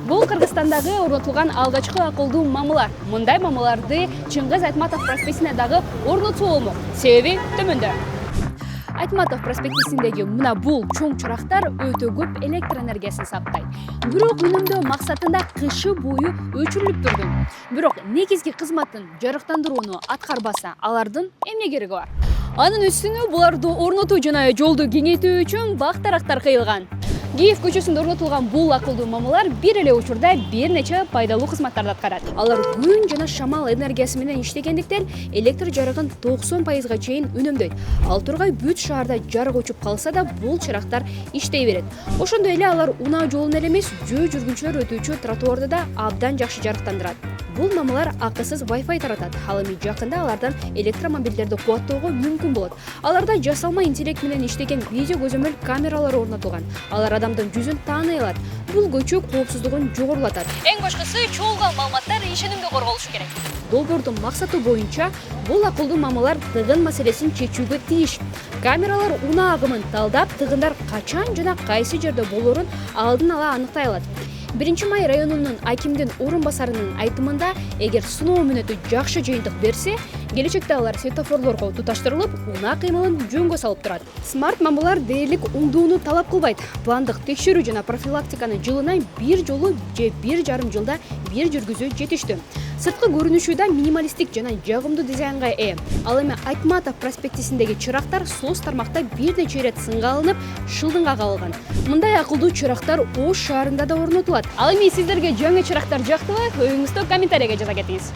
Бул Кыргызстандагы орнотулган алгачкы акылдуу мамылар. Мындай мамыларды Чыңгыз Айтматов проспектисине дагы орнотсо болмок. Себеби төмөндө. Айтматов проспектисиндеги мына бул чоң чырактар өтө көп электр энергиясын сактайт. Бирок үнөмдөө максатында кышы бою өчүрүлүп турду. Бирок негизги кызматын жарыктандырууну аткарбаса, алардын эмне кереги бар? Анын үстүнө буларды орнотуу жана жолду кеңейтүү үчүн бак-дарактар кыйылган. Киев көчөсүндө орнотулган бул акылдуу мамылар бир эле учурда бир нече пайдалуу кызматтарды аткарат. Алар күн жана шамал энергиясы менен иштегендиктен электр жарыгын 90%га чейин үнөмдөйт. Ал тургай бүт шаарда жарык өчүп калса да бул чырактар иштей берет. Ошондой эле алар унаа жолун эле эмес, жөө жүргүнчүлөр өтүүчү тротуарды да абдан жакшы жарыктандырат. Бул мамылар акысыз Wi-Fi таратат. Ал эми жакында алардан электромобилдерди кубаттоого мүмкүн болот. Аларда жасалма интеллект менен иштеген видео көзөмөл камералары орнотулган. Алар адамдын жүзүн тааный алат. Бул көчө коопсуздугун жогорулатат. Эң башкысы чогулган маалыматтар ишенимдүү корголушу керек. Долбоордун максаты боюнча бул акылдуу мамылар тыгын маселесин чечүүгө тийиш. Камералар унаа агымын талдап, тыгындар качан жана кайсы жерде болоорун алдын ала аныктай алат. 1-май районунун акимдин орун басарынын айтымында, эгер сыноо мүнөтү жакшы жыйынтык берсе, келечекте алар светофорлорго туташтырылып, унаа кыймылын жөнгө салып турат. Смарт мамылар дээрлик уңдууну талап кылбайт. Пландык текшерүү жана профилактиканы жылына бир жолу же 1,5 жылда бир жүргүзүү жетиштүү. Сырткы көрүнүшү да минималистик жана жагымдуу дизайнга ээ. Ал эми Айтматов проспектисиндеги чырактар соц тармакта бир нече ирет сынга алынып, шылдыңга кагылган. Мындай акылдуу чырактар Ош шаарында да орнотулат. Ал эми сиздерге жаңы чырактар жактыбы? Оюңузду комментарийге жаза кетиңиз.